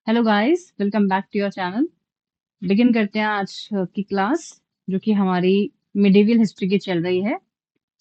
Hello guys, welcome back to your channel. Begin करते हैं आज की क्लास, जो कि हमारी मिडिवल हिस्ट्री की चल रही है।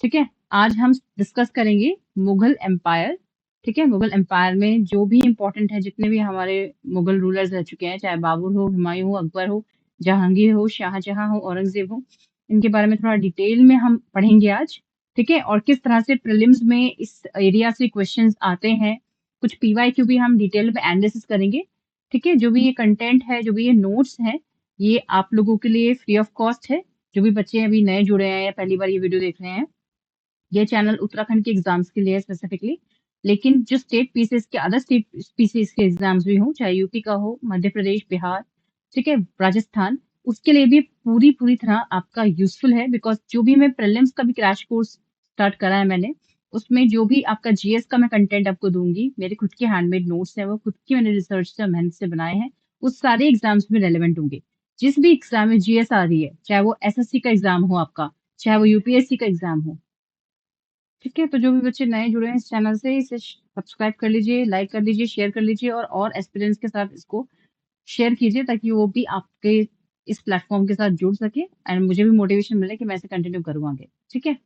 ठीक है, आज हम डिस्कस करेंगे मुगल एम्पायर। ठीक है, मुगल एम्पायर में जो भी इम्पोर्टेंट है, जितने भी हमारे मुगल रूलर्स रह चुके हैं, चाहे बाबर हो, हुमायूं हो, अकबर हो, जहांगीर हो, शाहजहां हो, औरंगजेब हो, इनके बारे में थोड़ा डिटेल में हम पढ़ेंगे आज। ठीक है, और किस तरह से प्रीलिम्स में इस एरिया से क्वेश्चंस आते हैं, कुछ पीवाईक्यू भी हम डिटेल में एनालिसिस करेंगे। ठीक है, जो भी ये कंटेंट है, जो भी ये नोट्स हैं, ये आप लोगों के लिए फ्री ऑफ कॉस्ट है। जो भी बच्चे अभी नए जुड़े हैं या पहली बार ये वीडियो देख रहे हैं, ये चैनल उत्तराखंड के एग्जाम्स के लिए है स्पेसिफिकली। लेकिन जो स्टेट पीसीएस के अदर स्टेट पीसीएस के एग्जाम्स भी हों, चाहे यूपी का हो, मध्य प्रदेश, बिहार, ठीक है, राजस्थान, उसके लिए भी पूरी पूरी तरह आपका यूजफुल है। बिकॉज जो भी मैं प्रीलिम्स का भी क्रैश कोर्स स्टार्ट करा है मैंने, उसमें जो भी आपका जीएस का मैं कंटेंट आपको दूंगी, मेरे खुद के हैंडमेड नोट्स हैं, वो खुद की मैंने रिसर्च से मेहनत से बनाए हैं, वो सारे एग्जाम्स में रेलिवेंट होंगे। जिस भी एग्जाम में जीएस आ रही है, चाहे वो एसएससी का एग्जाम हो आपका, चाहे वो यूपीएससी का एग्जाम हो। ठीक है, तो जो भी बच्चे नए जुड़े हैं इस चैनल से, इसे सब्सक्राइब कर लीजिए, लाइक कर लीजिए, शेयर कर लीजिए, और एस्पिरेंट्स के साथ इसको शेयर कीजिए, ताकि वो भी आपके इस प्लेटफॉर्म के साथ जुड़ सके एंड मुझे भी मोटिवेशन मिले कि मैं इसे कंटिन्यू करूँ आगे। ठीक है,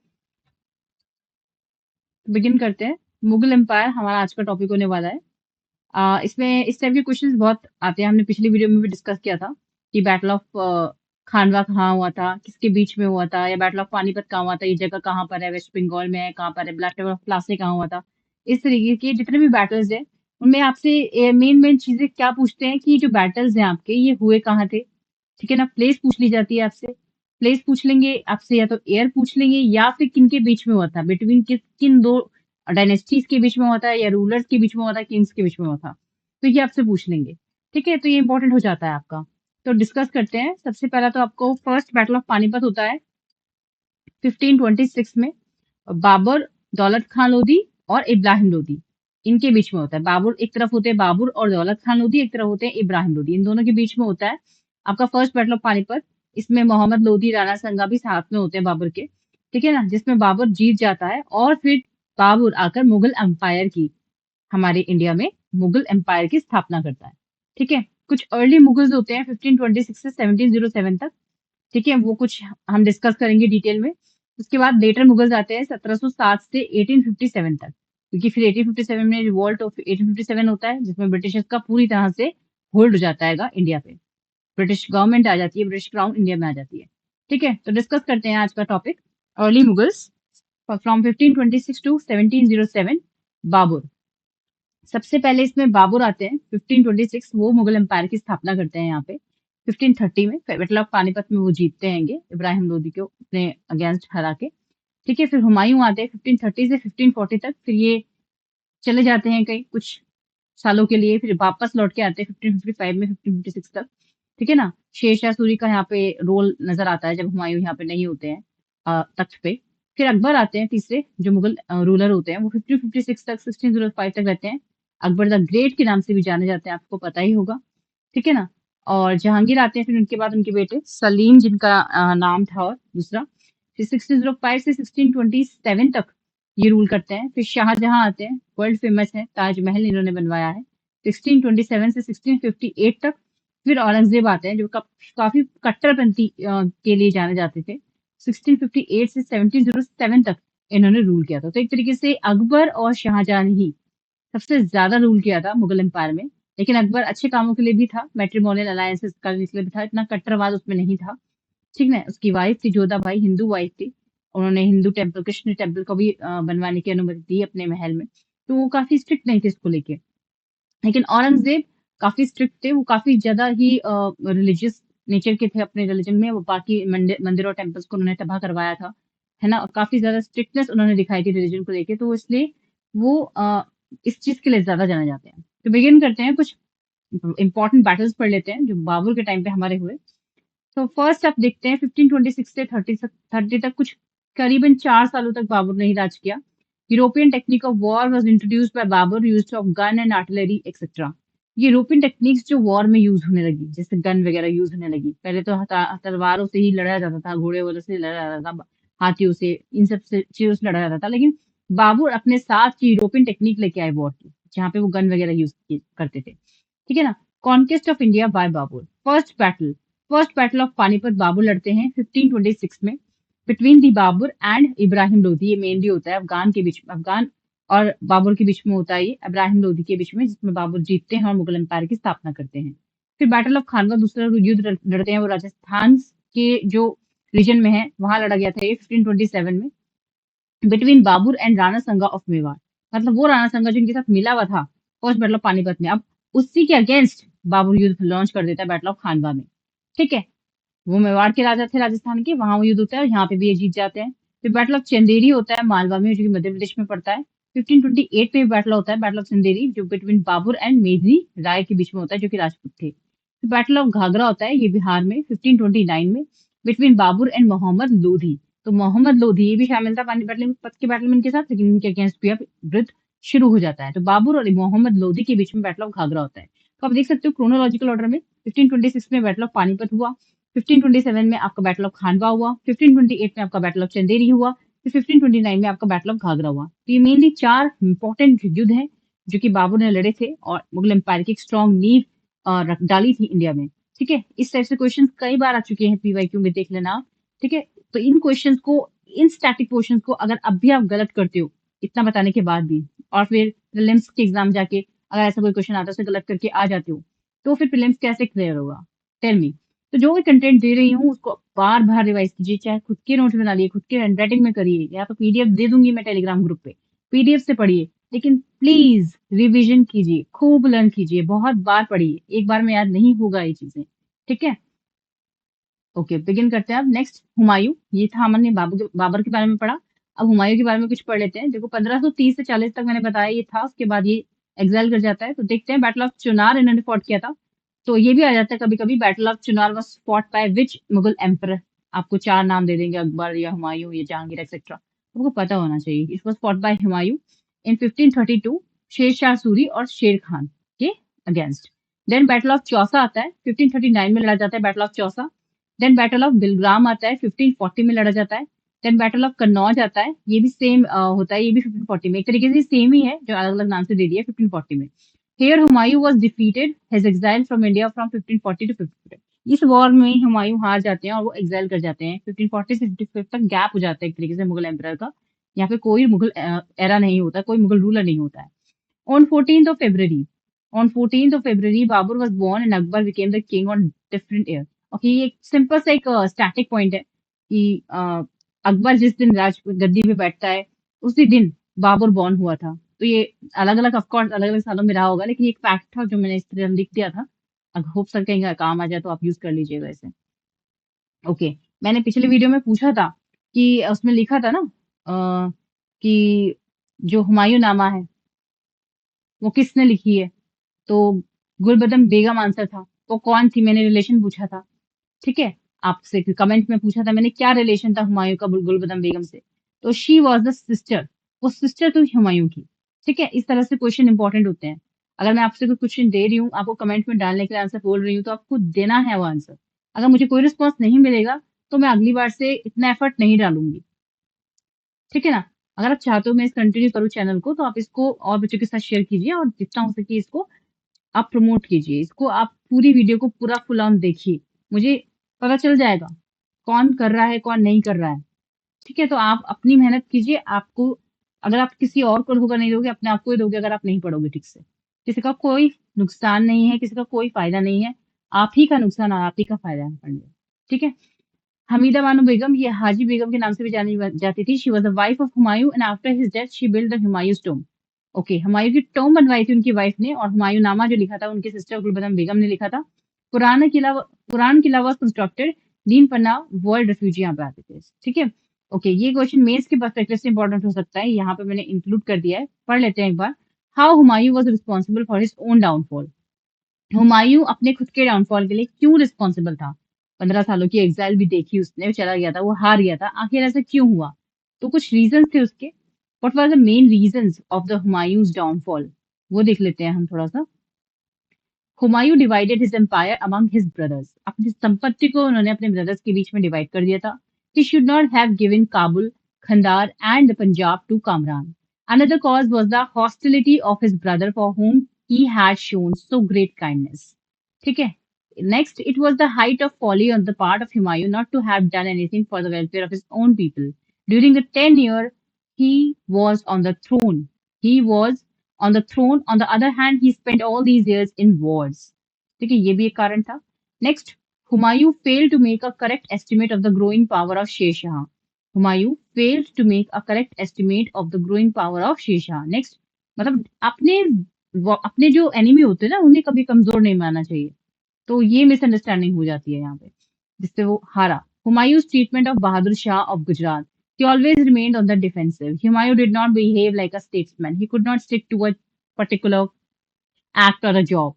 बिगिन करते हैं। मुगल एम्पायर हमारा आज का टॉपिक होने वाला है। इसमें इस टाइप के क्वेश्चंस बहुत आते हैं। हमने पिछली वीडियो में भी डिस्कस किया था कि बैटल ऑफ खानवा कहाँ हुआ था, किसके बीच में हुआ था, या बैटल ऑफ पानीपत कहाँ हुआ था, ये जगह कहाँ पर है, वेस्ट बंगाल में है, कहाँ पर है, बैटल ऑफ प्लासी कहाँ हुआ था। इस तरीके के जितने भी बैटल्स हैं, उनमें आपसे मेन मेन चीजें क्या पूछते हैं कि जो बैटल्स हैं आपके, ये हुए कहाँ थे। ठीक है ना, प्लेस पूछ ली जाती है आपसे। प्लेस पूछ लेंगे आपसे, या तो एयर पूछ लेंगे, या फिर किन के बीच में हुआ था, बिटवीन किन दो डायनेस्टीज के बीच में हुआ था, या रूलर्स के बीच में हुआ था, किंग्स के बीच में हुआ था। तो ये आपसे पूछ लेंगे। ठीक है, तो ये इंपॉर्टेंट हो जाता है आपका। तो डिस्कस करते हैं। सबसे पहला तो आपको फर्स्ट बैटल ऑफ पानीपत होता है 1526 में। बाबर, दौलत खान लोधी और इब्राहिम लोधी, इनके बीच में होता है। बाबर एक तरफ होते हैं, बाबर और दौलत खान लोधी एक तरफ होते हैं, इब्राहिम लोधी, इन दोनों के बीच में होता है आपका फर्स्ट बैटल ऑफ पानीपत। इसमें मोहम्मद लोधी, राणा संगा भी साथ में होते हैं बाबर के। ठीक है ना, जिसमें बाबर जीत जाता है, और फिर बाबर आकर मुगल एम्पायर की, हमारे इंडिया में मुगल एम्पायर की स्थापना करता है। ठीक है, कुछ अर्ली मुगल्स होते हैं 1526 से 1707 तक। ठीक है, वो कुछ हम डिस्कस करेंगे डिटेल में। उसके बाद लेटर मुगल्स आते हैं 1707 से 1857 तक, क्योंकि फिर 1857 में रिवॉल्ट ऑफ 1857 होता है, जिसमें ब्रिटिशर्स का पूरी तरह से होल्ड हो जाता है इंडिया पे। ब्रिटिश गवर्नमेंट आ जाती है, ब्रिटिश क्राउन इंडिया में आ जाती है। ठीक है, तो डिस्कस करते हैं आज का topic, early Mughals from 1526 to 1707। Babur, सबसे पहले इसमें बाबर आते हैं 1526, वो मुगल एम्पायर की स्थापना करते हैं यहाँ पे 1530 में। बैटल ऑफ पानीपत में वो जीतते हैं इब्राहिम लोदी को अपने अगेंस्ट हरा के। ठीक है, फिर हुमायूं आते हैं 1530 से 1540 तक। फिर ये चले जाते हैं कई कुछ सालों के लिए, फिर वापस लौट के आते हैं 1555 में 1556 तक। ठीक है ना, शेर शाह सूरी का यहाँ पे रोल नजर आता है जब हुमायूं यहाँ पे नहीं होते हैं तख्त पे। फिर अकबर आते हैं तीसरे, जो मुगल रूलर होते हैं, वो 1556 तक 1605 तक रहते हैं। अकबर द ग्रेट के नाम से भी जाने जाते हैं, आपको पता ही होगा। ठीक है ना, और जहांगीर आते हैं फिर उनके बाद, उनके बेटे सलीम, जिनका नाम था, और दूसरा। फिर 1605 से 1627 तक ये रूल करते हैं। फिर शाहजहां आते हैं, वर्ल्ड फेमस है, ताजमहल इन्होंने बनवाया है 1627 से 1658 तक। फिर औरंगजेब आते हैं, जो काफी कट्टरपंथी के लिए जाने जाते थे। 1658 से 1707 तक इन्होंने रूल किया था। तो एक तरीके से अकबर और शाहजहां ने ही सबसे ज्यादा रूल किया था मुगल एम्पायर में। लेकिन अकबर अच्छे कामों के लिए भी था, मैट्रिमोनियल अलायंसेस करने के लिए भी था, इतना कट्टरवाद उसमें नहीं था। ठीक है, उसकी वाइफ थी जोधा भाई, हिंदू वाइफ थी। उन्होंने हिंदू टेम्पल, कृष्ण टेम्पल को भी बनवाने की अनुमति दी अपने महल में। तो वो काफी स्ट्रिक्ट नहीं थे इसको लेके। लेकिन औरंगजेब काफी स्ट्रिक्ट थे, वो काफी ज्यादा ही रिलीजियस नेचर के थे अपने रिलीजन में। वो बाकी मंदिर और टेम्पल्स को उन्होंने तबाह करवाया था, है ना, और काफी ज्यादा स्ट्रिक्टनेस उन्होंने दिखाई थी रिलीजन को लेके। तो इसलिए वो इस चीज के लिए ज्यादा जाने जाते हैं। तो बिगिन करते हैं, कुछ इंपॉर्टेंट बैटल्स पढ़ लेते हैं जो बाबर के टाइम पे हमारे हुए। तो फर्स्ट आप देखते हैं 1526 से 30 तक, कुछ करीबन 4 सालों तक बाबर ने ही राज किया। European technique of war was introduced by Babur, used of gun and artillery etcetera. European techniques जो वॉर में यूज होने लगी, जैसे गन वगैरह यूज होने लगी। पहले तो तलवारों से ही लड़ा जाता था, घोड़े वगैरह से लड़ा जाता था, हाथियों से, इन सब से चीजों से लड़ा जाता था। लेकिन बाबर अपने साथ यूरोपियन टेक्निक लेके आए वॉर की, जहाँ पे वो गन वगैरह यूज करते थे। ठीक है ना, conquest of India by Babur. First battle of Panipat Babur लड़ते हैं 1526 में between the Babur and Ibrahim Lodi. ये मेनली होता है अफगान के बीच में, अफगान और बाबर के बीच में होता है, ये इब्राहिम लोधी के बीच में, जिसमें बाबर जीतते हैं और मुगल एम्पायर की स्थापना करते हैं। फिर बैटल ऑफ खानवा, दूसरा युद्ध लड़ते हैं, वो राजस्थान के जो रीजन में है वहां लड़ा गया था ये 1527 में बिटवीन बाबर एंड राणा संगा ऑफ मेवाड़। मतलब वो राणा संगा जो इनके साथ मिला हुआ था फर्स्ट बैटल ऑफ पानीपत में, अब उसी के अगेंस्ट बाबर युद्ध लॉन्च कर देता है बैटल ऑफ खानवा में। ठीक है, वो मेवाड़ के राजा थे राजस्थान के, वहां वो युद्ध होता है और यहाँ पे भी ये जीत जाते हैं। फिर बैटल ऑफ चंदेरी होता है मालवा में, जो कि मध्य प्रदेश में पड़ता है। 1528 में बैटल होता है, बैटल ऑफ चंदेरी, जो बिटवीन बाबर एंड मेघरी राय के बीच में होता है, जो कि राजपूत थे। फिर बैटल ऑफ घाघरा होता है, ये बिहार में 1529 में बिटवीन बाबर एंड मोहम्मद लोधी। तो मोहम्मद लोधी ये भी शामिल था पानीपत के बैटल में इनके साथ, लेकिन इनके अगेंस्ट भी अब युद्ध शुरू हो जाता है। तो बाबर और मोहम्मद लोधी के बीच में बैटल ऑफ घाघरा होता है। तो आप देख सकते हो क्रोनोलॉजिकल ऑर्डर में 1526 में बैटल ऑफ पानीपत हुआ, 1527 में आपका बैटल ऑफ खानवा हुआ, 1528 में आपका बैटल ऑफ चंदेरी हुआ, फिर 1529 में आपका बैटल ऑफ घाघरा हुआ। तो ये मेनली 4 इंपॉर्टेंट युद्ध हैं जो कि बाबर ने लड़े थे और मुगल एम्पायर की एक स्ट्रॉन्ग नींव डाली थी इंडिया में। ठीक है, इस टाइप से क्वेश्चन कई बार आ चुके हैं पीवाईक्यू में, देख लेना आप। ठीक है, तो इन क्वेश्चन को, इन स्टैटिक क्वेश्चन को अगर अब भी आप गलत करते हो इतना बताने के बाद भी, और फिर प्रीलिम्स के एग्जाम जाके अगर ऐसा कोई क्वेश्चन आता है उसे गलत करके आ जाते हो, तो फिर प्रीलिम्स कैसे क्लियर होगा? Tell me. तो जो भी कंटेंट दे रही हूँ उसको बार बार रिवाइज कीजिए, चाहे खुद के नोट बना लिए, खुद के हैंडराइटिंग में करिए, या तो पीडीएफ दे दूंगी मैं टेलीग्राम ग्रुप पे, पीडीएफ से पढ़िए, लेकिन प्लीज रिवीजन कीजिए, खूब लर्न कीजिए, बहुत बार पढ़िए, एक बार में याद नहीं होगा ये चीजें। ठीक है, ओके, बिगिन करते हैं अब। नेक्स्ट, हुमायूं। ये था, हमने बाबर के बारे में पढ़ा। अब हुमायूं के बारे में कुछ पढ़ लेते हैं। देखो 1530 से 40 तक मैंने बताया ये था, उसके बाद ये एग्जाइल कर जाता है। तो देखते हैं, बैटल ऑफ चुनार इन्होंने फॉट किया था। तो ये भी आ जाता है कभी कभी, battle of Chunar was fought by which Mughal emperor. आपको 4 नाम दे देंगे, अकबर या हुमायूं या जहांगीर एक्सेट्रा, आपको पता होना चाहिए। It was fought by Humayun in 1532 Sher Shah Suri और शेर खान के against. Then battle of Chausa आता है, 1539 में लड़ा जाता है battle of Chausa. Then battle of Bilgram आता है, 1540 में लड़ा जाता है। देन बैटल ऑफ कन्नौज आता है, ये भी सेम होता है, ये भी 1540 में, एक तरीके से सेम ही है, जो अलग अलग नाम से दे दिया 1540 में। Here Humayun was defeated, his exile from India from 1540 to 1550। इस वॉर में हुमायूं हार जाते हैं और वो एग्जाइल कर जाते हैं। 1540 से 55 तक गैप हो जाता है एक तरीके से मुगल एम्परर का। यहाँ पे कोई मुगल एरा नहीं होता, कोई मुगल रूलर नहीं होता है। On 14th of February, on 14th of February, Babur was born and Akbar became the king on different year। Okay, ये सिंपल सा एक स्टैटिक पॉइंट है कि अकबर जिस दिन राज गद्दी पे बैठता है उसी दिन बाबर बॉर्न हुआ था। तो ये अलग अलग, ऑफकोर्स अलग अलग सालों में रहा होगा, लेकिन एक फैक्ट था जो मैंने इस तरह लिख दिया था। अगर होप सर कहीं काम आ जाए तो आप यूज कर लीजिएगा इसे। ओके, मैंने पिछले वीडियो में पूछा था कि उसमें लिखा था ना कि जो हुमायूं नामा है वो किसने लिखी है, तो गुलबदन बेगम आंसर था। वो कौन थी, मैंने रिलेशन पूछा था। ठीक है, आपसे कमेंट में पूछा था मैंने, क्या रिलेशन था हुमायूं का गुलबदन बेगम से, तो शी वॉज द सिस्टर, वो सिस्टर थी हुमायूं की। ठीक है, इस तरह से क्वेश्चन इंपॉर्टेंट होते हैं। अगर मैं आपसे कोई क्वेश्चन दे रही हूँ, आपको कमेंट में डालने के लिए आंसर बोल रही हूँ, तो आपको देना है वो आंसर। अगर मुझे कोई रिस्पॉन्स नहीं मिलेगा तो मैं अगली बार से इतना एफर्ट नहीं डालूंगी। ठीक है ना, अगर आप चाहते हो मैं इस कंटिन्यू करूँ चैनल को, तो आप इसको और बच्चों के साथ शेयर कीजिए, और जितना हो सके इसको आप प्रमोट कीजिए, इसको आप पूरी वीडियो को पूरा फुल ऑन देखिए, मुझे पता चल जाएगा कौन कर रहा है कौन नहीं कर रहा है। ठीक है, तो आप अपनी मेहनत कीजिए। आपको, अगर आप किसी और को धोखा नहीं दोगे, अपने आप को ही दोगे अगर आप नहीं पढ़ोगे ठीक से। किसी का कोई नुकसान नहीं है, किसी का कोई फायदा नहीं है, आप ही का नुकसान और आप ही का फायदा है पढ़ने। ठीक है, हमीदा बानो बेगम, ये हाजी बेगम के नाम से भी जानी जाती थी। She was the wife of Humayun and after his death she build the Humayun's tomb. Okay, Humayun की टॉम्ब बनवाई थी उनकी वाइफ ने, और हुमायूं नामा जो लिखा था उनकी सिस्टर गुलबदन बेगम ने लिखा था। पुरान किला was constructed, Deen Panna world refugee यहाँ पे आते थे। ठीक है, ओके, ये क्वेश्चन मेंस के पर्सपेक्टिव से इंपॉर्टेंट हो सकता है, यहाँ पे मैंने इंक्लूड कर दिया है, पढ़ लेते हैं एक बार। How Humayun was responsible for his own downfall. Humayun अपने खुद के डाउनफॉल के लिए क्यों रिस्पॉन्सिबल था? 15 सालों की एग्जाइल भी देखी उसने, चला गया था, वो हार गया था, आखिर ऐसा क्यों हुआ? तो कुछ रीजन थे उसके। What were the main reasons of the Humayun's downfall, वो देख लेते हैं हम थोड़ा सा। Humayun divided his empire among his brothers, अपनी संपत्ति को उन्होंने अपने ब्रदर्स के बीच में डिवाइड कर दिया था। He should not have given Kabul, Kandahar and Punjab to Kamran. Another cause was the hostility of his brother for whom he had shown so great kindness। ठीक है। Next, it was the height of folly on the part of Humayun not to have done anything for the welfare of his own people during the 10 year he was on the throne. He was on the throne. On the other hand, he spent all these years in wars. ठीक है, ये भी एक कारण था. Next, Humayun failed to make a correct estimate of the growing power of Sher Shah. Humayun failed to make a correct estimate of the growing power of Sher Shah. Next, मतलब अपने जो एनिमी होते हैं ना, उन्हें कभी कमजोर नहीं मानना चाहिए. तो ये मिसअंडरस्टैंडिंग हो जाती है यहाँ पे, जिससे वो हारा. Humayun's treatment of Bahadur Shah of Gujarat. He always remained on the defensive. Humayun did not behave like a statesman. He could not stick to a particular act or a job.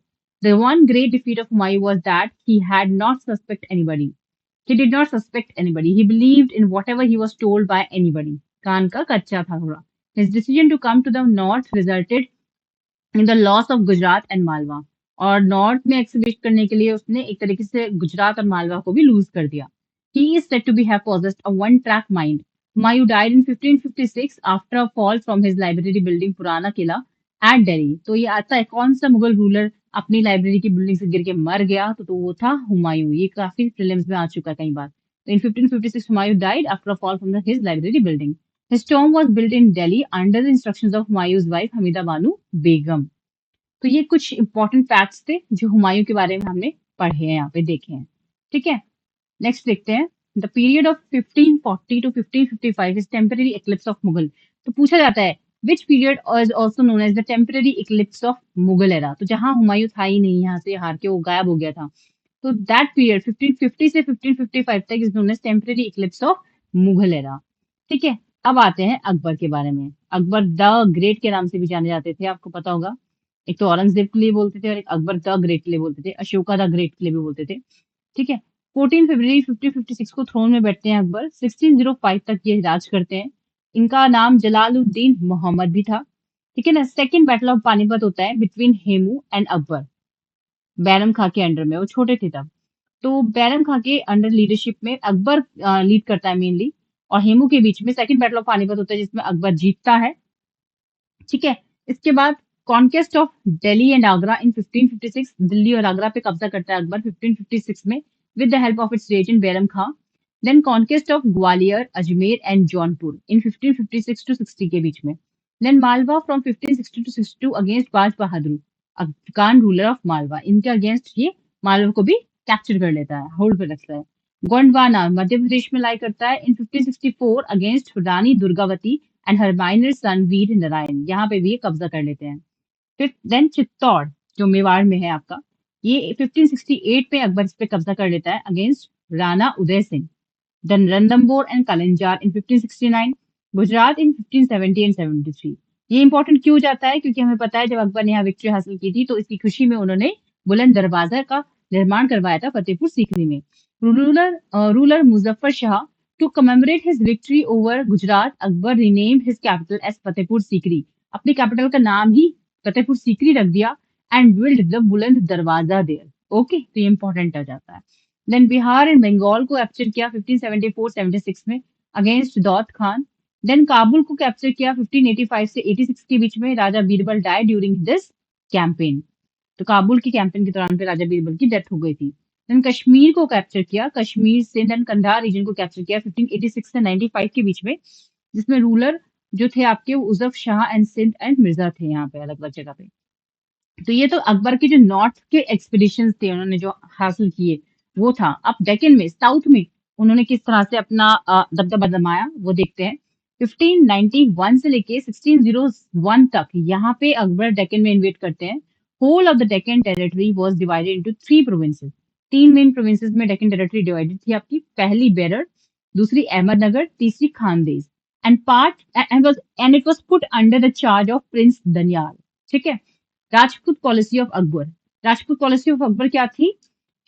The one great defeat of Humayun was that he had not suspect anybody. He did not suspect anybody. He believed in whatever he was told by anybody. कान का कच्चा था थोड़ा. His decision to come to the north resulted in the loss of Gujarat and Malwa. और north में exhibit करने के लिए उसने एक तरीके से गुजरात और मालवा को भी लूज कर दिया. He is said to be have possessed a one-track mind. Humayun died in 1556 after a fall from his library building पुराना किला at Delhi. तो ये आता है कौन सा मुगल रूलर अपनी लाइब्रेरी की बिल्डिंग से गिर के मर गया, तो वो था हुमायूं. ये काफी प्रीलिम्स में आ चुका है कई बार. तो इन 1556 Humayun died after a fall from his library building. His tomb was built in Delhi under the instructions of Humayun's wife Hamida Banu Begum. तो ये कुछ इंपॉर्टेंट फैक्ट्स थे जो हुमायूं के बारे में हमने पढ़े हैं, यहाँ पे देखे हैं. ठीक है, नेक्स्ट देखते हैं. The period of 1540 to 1555 is temporary eclipse of Mughal. तो पूछा जाता है which period is also known as the temporary eclipse of Mughal era. तो जहां हुमायूं था ही नहीं, यहाँ से हार के वो गायब हो गया था, तो दैट पीरियड 1550 से 1555 तक is known as temporary eclipse of Mughal era. ठीक है, अब आते हैं अकबर के बारे में. अकबर द ग्रेट के नाम से भी जाने जाते थे, आपको पता होगा. एक तो औरंगजेब के लिए बोलते थे और एक अकबर द ग्रेट के लिए बोलते थे, अशोका द ग्रेट के लिए भी बोलते थे. ठीक है, 14 फरवरी 1556 को थ्रोन में बैठते हैं अकबर. 1605 तक ये राज करते हैं. इनका नाम जलालुद्दीन मोहम्मद भी था. ठीक है ना. सेकंड बैटल ऑफ पानीपत होता है बिटवीन हेमू एंड अकबर, बैरम खां के अंडर में. वो छोटे थे तब. तो बैरम खां के अंडर लीडरशिप में अकबर लीड करता है मेनली, और हेमू के बीच में सेकंड बैटल ऑफ पानीपत होता है जिसमें अकबर जीतता है. ठीक है, इसके बाद conquest of Delhi and Agra in 1556. Delhi और आगरा पे कब्जा करता है अकबर 1556 में with the help of its regent Bairam Khan. Then conquest of Gwalior, Ajmer and Jaunpur in 1556 to 60 के बीच में. Then Malwa from 1560 to 62 against Baz Bahadur, Afghan ruler of Malwa. इनके अगेंस्ट ये मालवा को भी कैप्चर कर लेता है, होल्ड पे रखता है. गोंडवाना मध्य प्रदेश में लाई करता है in 1564 against Rani Durgavati and her minor son Vir Narayan. यहाँ पे भी ये कब्जा कर लेते हैं. फिर देन चित्तौड़ जो मेवाड़ में है आपका, ये 1568 में अकबर इस पे कब्जा कर लेता है against Rana Uday Singh. Then Ranthambore and Kalinjar in 1569. Gujarat in 1570 and 73. ये इंपॉर्टेंट क्यों जाता है, क्योंकि हमें पता है जब अकबर ने यहाँ विक्ट्री हासिल की थी तो इसकी खुशी में उन्होंने बुलंद दरवाजा का निर्माण करवाया था फतेहपुर सीकरी में. Ruler Muzaffar Shah to commemorate his victory over Gujarat, Akbar renamed his capital as Fatehpur Sikri. अपनी कैपिटल का नाम ही फतेहपुर सीकरी रख दिया एंड बिल्ड द बुलंद दरवाजा देयर. ओके, तो ये इंपॉर्टेंट आ जाता है. देन बिहार एंड बंगाल को कैप्चर किया 1574-76 में अगेंस्ट दाऊद खान. देन काबुल को कैप्चर किया 1585 से 86 के बीच में. Raja Birbal died during this campaign. तो काबुल की कैंपेन के दौरान पे राजा बीरबल की डेथ हो गई थी. देन कश्मीर को कैप्चर किया, कश्मीर सिंध एंड कंधार रीजन को कैप्चर किया 1586 से 95 के बीच में, जिसमें रूलर जो थे आपके उजफ शाह एंड सिंध एंड मिर्जा थे यहाँ पे अलग अलग जगह पे. तो ये तो अकबर के जो नॉर्थ के एक्सपीडिशंस थे उन्होंने जो हासिल किए वो था. अब डेक्कन में, साउथ में उन्होंने किस तरह से अपना दबदबा जमाया वो देखते हैं. 1591 से लेके 1601 तक यहाँ पे अकबर डेक्कन में इन्वेट करते हैं. Whole of the Deccan territory was divided into 3 provinces. 3 main provinces में डेक्कन टेरिटरी डिवाइडेड थी आपकी. पहली बेरर, दूसरी अहमदनगर, तीसरी Khandesh. And it was put under the charge of Prince Daniyal. ठीक है. Rajput policy of Akbar. Rajput policy of Akbar क्या थी?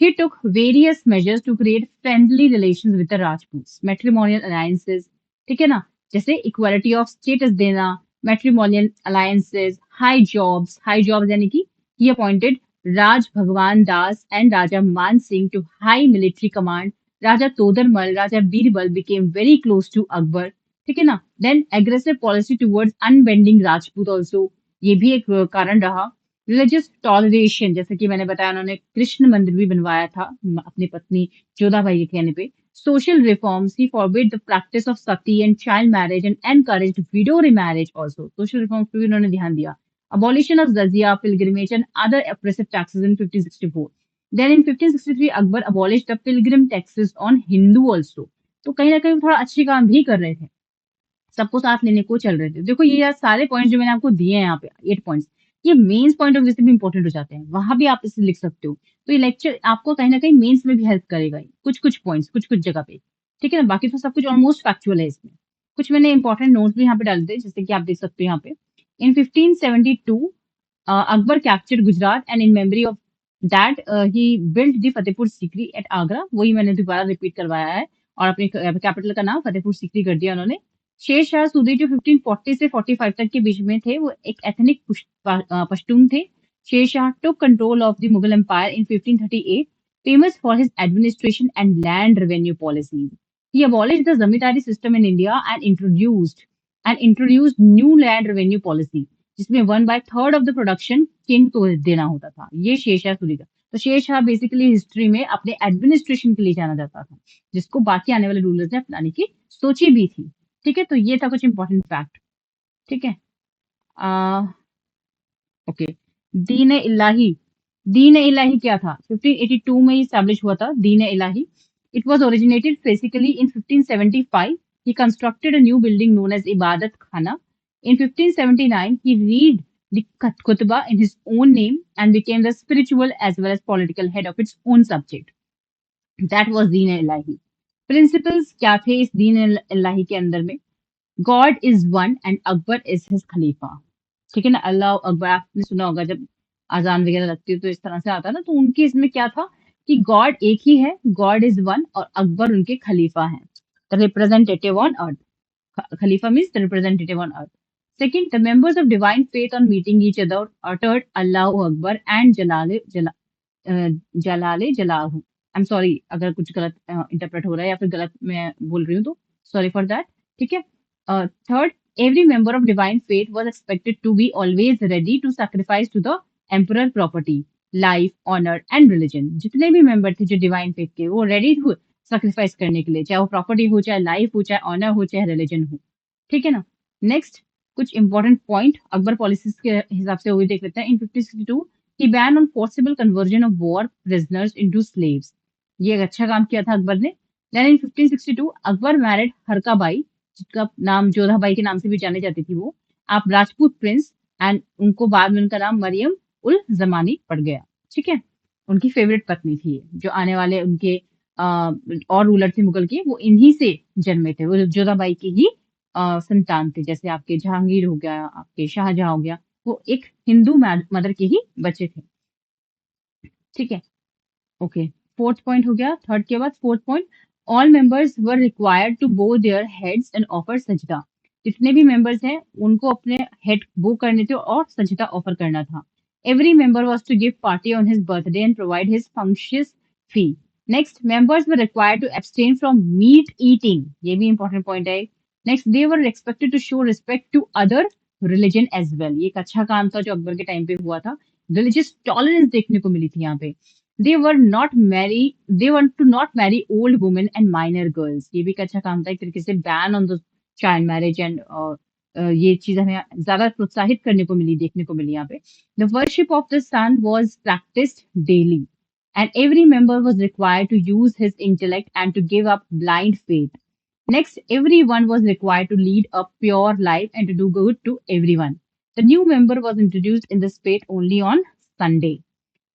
He took various measures to create friendly relations with the Rajputs. Matrimonial alliances, ठीक है ना, जैसे equality of status देना, matrimonial alliances, high jobs यानी कि he appointed राज भगवान दास and राजा मान Singh to high military command. Raja तोदरमल, Raja Birbal became very close to Akbar. ठीक है ना. Then aggressive policy towards unbending Rajput also, ये भी एक कारण रहा. रिलीजियस टॉलरेशन, जैसे कि मैंने बताया उन्होंने कृष्ण मंदिर भी बनवाया था अपनी पत्नी जोधाबाई के कहने पे। Social reforms, he forbid the practice of Sati and child marriage and encouraged window remarriage also. Social reforms पे भी उन्होंने ध्यान दिया। Abolition of jizya, pilgrimage and other oppressive taxes in 1564. Then in 1563 Akbar abolished the pilgrim taxes on Hindu also. तो कहीं ना कहीं वो थोड़ा अच्छे काम भी कर रहे थे, सबको साथ लेने को चल रहे थे। देखो ये यार सारे पॉइंट्स जो मैंने आपको दिए हैं यहाँ पे 8 पॉइंट्स, ये मेंस पॉइंट ऑफ व्यू से भी इंपॉर्टेंट हो जाते हैं, वहां भी आप इसे लिख सकते हो। तो ये लेक्चर आपको कहीं ना कहीं मेंस में भी हेल्प करेगा, कुछ कुछ पॉइंट्स कुछ कुछ जगह पे। ठीक है ना, बाकी तो सब कुछ ऑलमोस्ट फैक्चुअल है इसमें। कुछ मैंने इंपॉर्टेंट नोट्स भी यहाँ पे डाल दिए, जैसे कि आप देख सकते हो यहाँ पे। इन 1572 Akbar captured Gujarat and in memory of that he built the Fatehpur Sikri at Agra. वही मैंने दोबारा रिपीट करवाया है और अपने कैपिटल का नाम फतेहपुर सीकरी कर दिया उन्होंने। शेर शाह सूरी जो 1540 से 45 तक के बीच में थे, वो एक एथनिक पश्तून थे। Sher Shah took control of the Mughal Empire in 1538, famous for his administration and land revenue policies. He abolished the zamindari system in India and introduced new land revenue policy, जिसमें 1/3 ऑफ द प्रोडक्शन किंग को देना होता था। ये शेरशाह सूरी का। तो Sher Shah basically history में अपने एडमिनिस्ट्रेशन के लिए जाना जाता था, जिसको बाकी आने वाले रूलर्स ने अपनाने की सोची भी थी। ठीक है, तो ये था कुछ इंपॉर्टेंट फैक्ट। ठीक है, ओके। दीन इलाही, दीन इलाही क्या था? 1582 में स्टैब्लिश हुआ था Din Ilahi. It was originated basically in 1575। He constructed a new building known as Ibadat Khana. In 1579, he read the Khutbah in his own name and became the spiritual as well as political head of its own subject. That was Deen Ilahi. Principles क्या थे इस दीन इलाही के अंदर में? God is one and Akbar is his Khalifa. ठीक है ना, अल्लाह अकबर आपने सुना होगा जब अजान वगैरह लगती है तो इस तरह से आता है ना। तो उनके इसमें क्या था कि गॉड एक ही है, गॉड इज वन, और अकबर उनके खलीफा हैं, the representative on earth. Khalifa means the representative on earth. Second, the members of divine faith on meeting each other uttered Allahu Akbar and Jalale Jalahu. I'm sorry अगर कुछ गलत interpret हो रहा है या फिर गलत मैं बोल रही हूँ तो सॉरी फॉर दैट। ठीक है। Third, every member of divine faith was expected to be always ready to sacrifice to the emperor property, life, honor and religion. जितने भी मेंबर थे जो डिवाइन फेथ के, वो रेडी थे सैक्रिफाइस करने के लिए, चाहे वो प्रॉपर्टी हो, चाहे लाइफ हो, चाहे ऑनर हो, चाहे रिलीजन हो। ठीक है ना। नेक्स्ट, कुछ इंपॉर्टेंट पॉइंट अकबर पॉलिसीज के हिसाब से वही देख लेते हैं। In 1562 he ban on forcible conversion of war prisoners into slaves. ये एक अच्छा काम किया था अकबर ने। Then in 1562 Akbar married Harkabai, जिसका नाम जोधाबाई के नाम से भी जाने जाती थी वो, आप राजपूत प्रिंस, एंड उनको बाद में उनका नाम मरियम उल जमानी पड़ गया। ठीक है, उनकी फेवरेट पत्नी थी ये। जो आने वाले उनके और रूलर थे मुगल के, वो इन्हीं से जन्मे थे, वो जोधाबाई की ही संतान थे। जैसे आपके जहांगीर हो गया, आपके शाहजहां हो गया, वो एक हिंदू मदर के ही बच्चे थे। ठीक है, ओके। फोर्थ पॉइंट हो गया, थर्ड के बाद fourth point, all members were required to bow their heads and offer सजदा। जितने भी मेंबर्स हैं उनको अपने हेड बो करने थे और सजदा ऑफर करना था। Every member was to give party on his birthday and provide his functions fee. Next, members were required to abstain from meat eating. ये भी इंपॉर्टेंट पॉइंट है। Next, they were expected to show respect to other religion as well. ये एक अच्छा काम था जो अकबर के टाइम पे हुआ था। रिलीजियस टॉलरेंस देखने को मिली थी यहाँ पे। they want to not marry old women and minor girls। ये भी एक अच्छा काम था, एक तरीके से ban on the child marriage and ये चीज हमें ज्यादा प्रोत्साहित करने को मिली, देखने को मिली यहाँ पे। The worship of the sun was practised daily and every member was required to use his intellect and to give up blind faith. Next, everyone was required to lead a pure life and to do good to everyone. The new member was introduced in the state only on Sunday.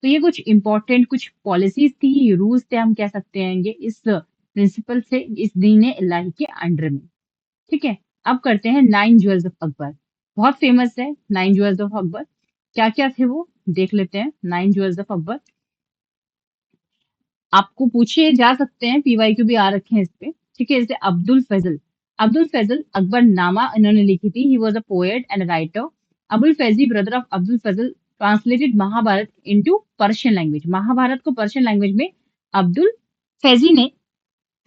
तो ये कुछ important कुछ policies थी, rules थे, हम कह सकते हैं ये इस प्रिंसिपल से, इस दीन इलाही के अंडर में। ठीक है, अब करते हैं 9 ज्वेल्स ऑफ अकबर। बहुत फेमस है 9 ज्वेल्स ऑफ अकबर। क्या क्या थे वो देख लेते हैं। 9 ज्वेल्स ऑफ अकबर आपको पूछे जा सकते हैं, पीवाईक्यू भी आ रखे हैं इस पे। ठीक है, जैसे अब्दुल फजल, अब्दुल फजल अकबर नामा इन्होंने लिखी थी। He was a poet and writer. Abul Faizi, brother of Abdul Fazl, translated Mahabharata into Persian language. Mahabharata को पर्शियन लैंग्वेज में अब्दुल फैजी ने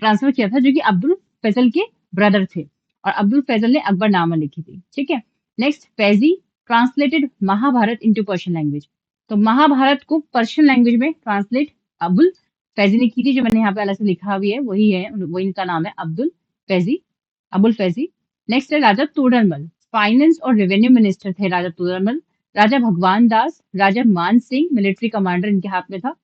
ट्रांसफर किया था, जो कि अब्दुल फैजल के ब्रदर थे, और अब्दुल फैजल ने अकबर नामा लिखी थी। ठीक है। Next, Faizi translated Mahabharata into Persian language? तो महाभारत को पर्शियन लैंग्वेज में ट्रांसलेट अबुल फैजी ने की थी, जो मैंने यहाँ पे अलग से लिखा भी है, वही इनका नाम है, अबुल फैजी। नेक्स्ट है राजा तोडरमल, फाइनेंस और रेवेन्यू मिनिस्टर थे राजा तोडरमल। राजा भगवान दास, राजा मान सिंह, मिलिट्री कमांडर इनके हाथ में था।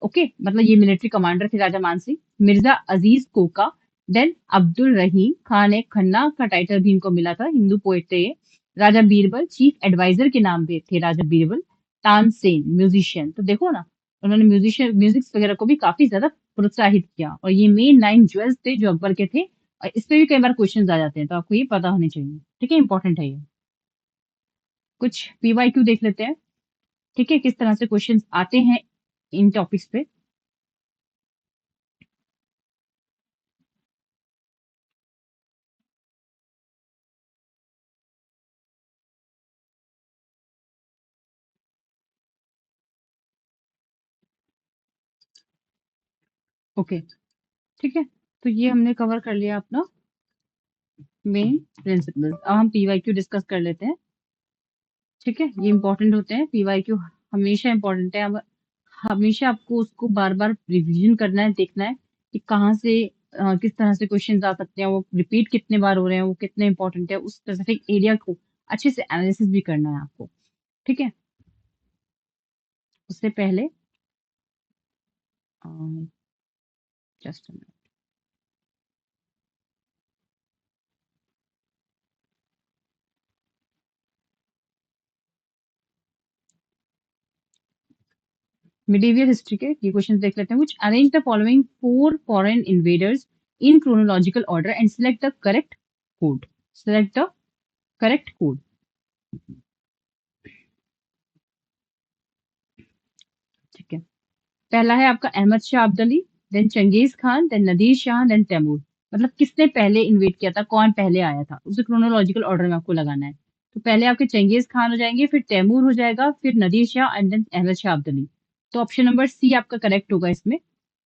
ओके, मतलब ये मिलिट्री कमांडर थे राजा मान सिंह। मिर्जा अजीज कोका, देन अब्दुल रहीम खान एक खन्ना का टाइटल भी इनको मिला था, हिंदू पोएट थे ये। राजा बीरबल, चीफ एडवाइजर के नाम पे थे राजा बीरबल। तानसेन, म्यूजिशियन, तो देखो ना, उन्होंने म्यूजिक वगैरह को भी काफी ज्यादा प्रोत्साहित किया। और ये मेन 9 ज्वेल्स थे जो अकबर के थे, और इस पे भी कई बार क्वेश्चंस आ जाते हैं, तो आपको ये पता होने चाहिए। ठीक है, इंपॉर्टेंट है ये। कुछ पीवाईक्यू देख लेते हैं, ठीक है, किस तरह से क्वेश्चंस आते हैं इन टॉपिक्स पे। ओके, ठीक है, तो ये हमने कवर कर लिया अपना मेन प्रिंसिपल्स। अब हम पीवाईक्यू डिस्कस कर लेते हैं। ठीक है, ये इंपॉर्टेंट होते हैं पीवाईक्यू, हमेशा इंपॉर्टेंट है। अब हमेशा आपको उसको बार बार रिवीजन करना है, देखना है कि कहाँ से किस तरह से क्वेश्चन आ सकते हैं, वो रिपीट कितने बार हो रहे हैं, वो कितने इंपॉर्टेंट है, उस स्पेसिफिक एरिया को अच्छे से एनालिसिस भी करना है आपको। ठीक है, उससे पहले जस्ट मिडिवियल हिस्ट्री के ये क्वेश्चन देख लेते हैं। Which arrange the following 4 foreign invaders in chronological order and select the correct code. Select the correct code. ठीक है, पहला है आपका Ahmad Shah Abdali, then Genghis Khan, then Nadir Shah, then Taimur. मतलब किसने पहले इन्वेट किया था, कौन पहले आया था, उसे क्रोनोलॉजिकल ऑर्डर में आपको लगाना है। तो पहले आपके चंगेज खान हो जाएंगे, फिर तैमूर हो जाएगा, फिर नदीर Shah and then Ahmad Shah Abdali. तो ऑप्शन नंबर सी आपका करेक्ट होगा इसमें।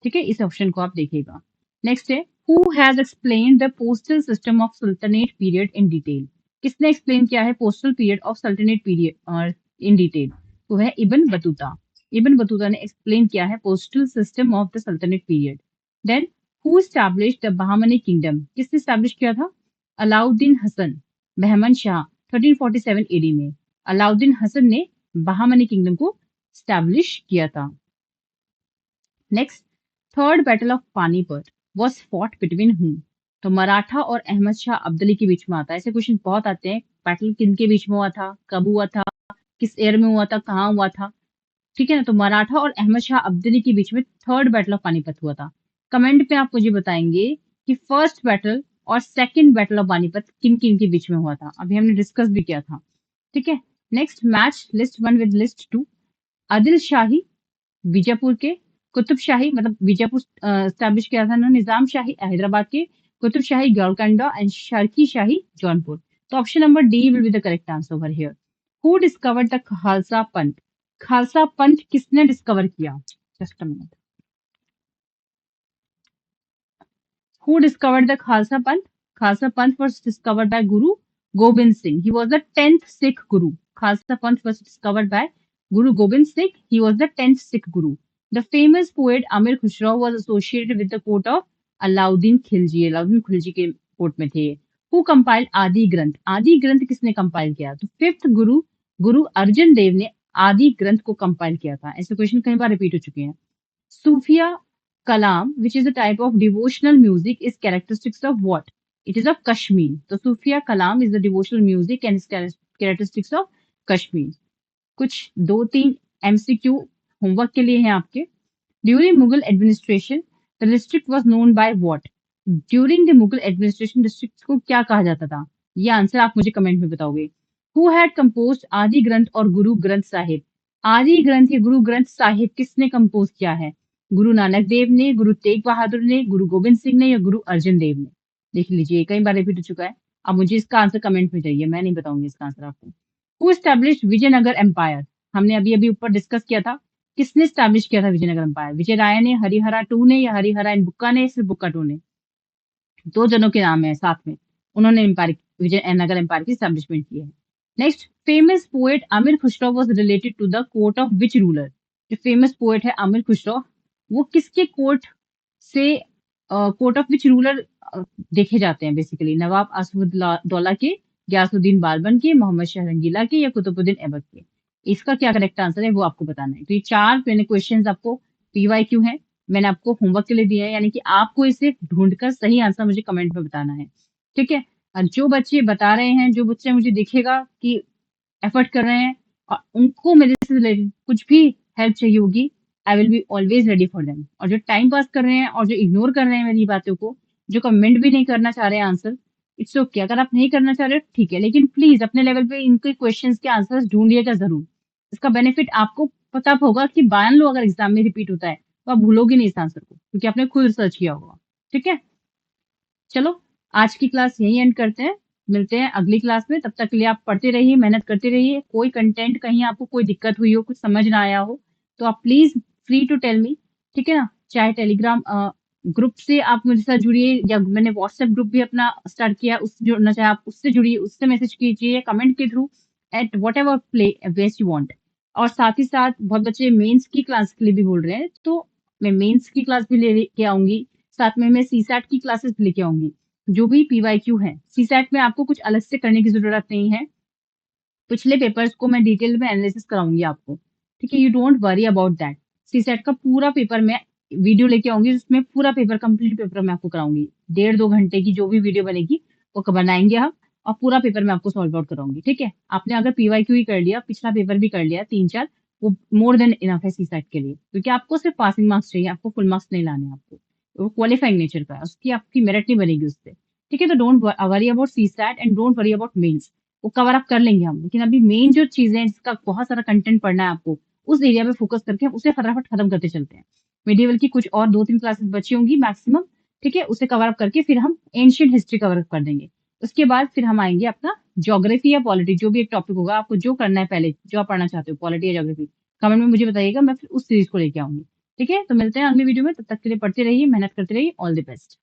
ठीक है, इस ऑप्शन को आप देखिएगा। नेक्स्ट है who has explain the postal system of Saltanat period in detail. किसने एक्सप्लेन किया है postal period of Saltanat period और इन डिटेल? तो है इब्न बतूता। इब्न बतूता ने एक्सप्लेन किया है postal system of the Saltanat period. Then who established the Bahmani kingdom. किसने एस्टैब्लिश किया था? अलाउद्दीन हसन बहमन शाह 1347 एडी में अलाउद्दीन हसन ने बहामनी किंगडम को एस्टैब्लिश किया था। Next, third battle of Panipat was fought between whom. तो मराठा और अहमद शाह अब्दाली के बीच में आता है, ऐसे क्वेश्चन बहुत आते हैं। बैटल किन के बीच में हुआ था, कब हुआ था, किस ईयर में हुआ था, कहाँ हुआ था। ठीक है ना, तो मराठा और अहमद शाह अब्दाली के बीच में थर्ड बैटल ऑफ पानीपत हुआ था। कमेंट में आप मुझे बताएंगे कि फर्स्ट बैटल और सेकंड बैटल ऑफ पानीपत किन किन के बीच में हुआ था, अभी हमने डिस्कस भी किया था। ठीक है, next match list 1 with list 2। Adil Shahi Bijapur के, कुतुब शाही मतलब बीजापुर स्टैब्लिश किया था ना, निजाम शाही हैदराबाद के, कुतुब शाही गोलकोंडा एंड शर्की शाही जौनपुर। तो option number D will be the correct answer over here. Who discovered the Khalsa पंथ। खालसा पंथ किसने डिस्कवर किया? Just a minute. Who discovered the Khalsa पंथ? खालसा पंथ was discovered by Guru Gobind Singh. He was the 10th Sikh Guru. Khalsa Panth was discovered by Guru Gobind Singh. He was the 10th Sikh Guru. The famous poet Amir Khusro was associated with the court of Alauddin Khilji. Alauddin Khilji के court में थे। Who compiled आदि ग्रंथ? आदि ग्रंथ किसने compile किया? तो फिफ्थ गुरु गुरु अर्जन देव ने आदि ग्रंथ को कंपाइल किया था। ऐसे क्वेश्चन कई बार रिपीट हो चुके हैं। Sufia Kalam, which is a type of devotional music, is characteristics of what? It is of Kashmir. So Sufia Kalam is the devotional music and is characteristics of Kashmir. कुछ 2-3 MCQ homework के लिए हैं आपके। During Mughal administration, the district was known by what? During the Mughal administration, district को क्या कहा जाता था? ये आंसर आप मुझे कमेंट में बताओगे। Who had composed आदि ग्रंथ और गुरु ग्रंथ साहिब? आदि ग्रंथ या गुरु ग्रंथ साहिब किसने कंपोज किया है? गुरु नानक देव ने, गुरु तेग बहादुर ने, गुरु गोविंद सिंह ने या गुरु अर्जन देव ने? देख लीजिए, कई बार रिपीट हो चुका है। अब मुझे इसका आंसर कमेंट में चाहिए, मैं नहीं बताऊंगी इसका आंसर आपको। Who established Vijayanagara empire? हमने अभी अभी ऊपर डिस्कस किया था, किसने स्टैब्लिश किया था विजयनगर एम्पायर? विजय राय ने, हरिहरा टू ने या हरिहरा एंड बुक्का ने, सिर्फ बुक्का टू ने? दो जनों के नाम है साथ में, उन्होंने एम्पायर विजयनगर एम्पायर की स्टैब्लिशमेंट की है। Next, famous poet Amir Khusro was related to the court of which ruler? जो फेमस पोएट है आमिर खुसरो, वो किसके कोर्ट से, कोर्ट ऑफ विच रूलर देखे जाते हैं बेसिकली? नवाब आसिफउद्दौला के, गयासुद्दीन बालबन के, मोहम्मद शाह रंगीला के, या कुतुबुद्दीन ऐबक के? इसका क्या करेक्ट आंसर है वो आपको बताना है। तो ये 4 मैंने क्वेश्चंस आपको पीवाईक्यू हैं, मैंने आपको होमवर्क के लिए दिया है, यानी कि आपको इसे ढूंढकर सही आंसर मुझे कमेंट में बताना है। ठीक है? और जो बच्चे बता रहे हैं, जो बच्चे मुझे दिखेगा कि एफर्ट कर रहे हैं और उनको मेरे से रिलेटेड कुछ भी हेल्प चाहिए होगी, I will be always ready for them. और जो टाइम पास कर रहे हैं और जो इग्नोर कर रहे हैं मेरी बातों को, जो कमेंट भी नहीं करना चाह रहे हैं आंसर, इट्स ओके। अगर आप नहीं करना चाह रहे हो ठीक है, लेकिन प्लीज अपने लेवल पे इनके क्वेश्चंस के आंसर्स ढूंढिएगा जरूर। इसका बेनिफिट आपको पता होगा कि मान लो अगर एग्जाम में रिपीट होता है तो आप भूलोगे नहीं इस आंसर को, क्योंकि आपने खुद रिसर्च किया होगा। ठीक है, चलो आज की क्लास यही एंड करते हैं, मिलते हैं अगली क्लास में। तब तक के लिए आप पढ़ते रहिए, मेहनत करते रहिए। कोई कंटेंट कहीं आपको कोई दिक्कत हुई हो, कुछ समझ ना आया हो, तो आप please free to tell me. ठीक है ना? चाहे टेलीग्राम ग्रुप से आप मेरे साथ जुड़िए, या मैंने व्हाट्सएप ग्रुप भी अपना स्टार्ट किया, उससे जुड़ना चाहे आप उससे जुड़िए, उससे मैसेज कीजिए, कमेंट के through, at whatever play best you want. और साथ ही साथ बहुत बच्चे मेंस की क्लास के लिए भी बोल रहे हैं, तो मैं मेंस की क्लास भी लेके आऊंगी, साथ में मैं सीसैट की क्लासेस भी लेके आऊंगी। जो भी पीवाईक्यू है, सीसैट में आपको कुछ अलग से करने की जरूरत नहीं है, पिछले पेपर्स को मैं डिटेल में एनालिसिस कराऊंगी आपको। ठीक है, you don't worry about that. CSAT का पूरा पेपर मैं वीडियो लेके आऊंगी, जिसमें पूरा पेपर, कंप्लीट पेपर मैं आपको कराऊंगी। 1.5-2 घंटे की जो भी वीडियो बनेगी वो बनाएंगे हम, और पूरा पेपर मैं आपको सॉल्व आउट कराऊंगी। ठीक है, आपने अगर पीवाईक्यू ही कर लिया, पिछला पेपर भी कर लिया 3-4, वो मोर देन इनफ है सीसैट के लिए, क्योंकि आपको सिर्फ पासिंग मार्क्स चाहिए, आपको फुल मार्क्स नहीं लाने, आपको वो क्वालिफाइंग नेचर का है, उसकी आपकी मेरिट नहीं बनेगी उससे। ठीक है, तो don't worry about CSAT and don't worry about mains, वो कवर अप कर लेंगे हम। लेकिन अभी मेन जो चीजें हैं, जिसका बहुत सारा कंटेंट पढ़ना है आपको, उस एरिया पे फोकस करके हम उसे फटाफट खत्म करते चलते हैं। मिडिवल की कुछ और 2-3 क्लासेस बची होंगी मैक्सिमम। ठीक है, उसे कवर अप करके फिर हम एंशियंट हिस्ट्री कवर अप कर देंगे। उसके बाद फिर हम आएंगे अपना ज्योग्राफी या पॉलिटी, जो भी एक टॉपिक होगा, आपको जो करना है पहले, जो आप पढ़ना चाहते हो, पॉलिटी या ज्योग्राफी, कमेंट में मुझे बताइएगा, मैं फिर उस सीरीज को लेके आऊंगी। ठीक है, तो मिलते हैं अगली वीडियो में, तब तक के लिए पढ़ते रहिए, मेहनत करते रहिए। All the best.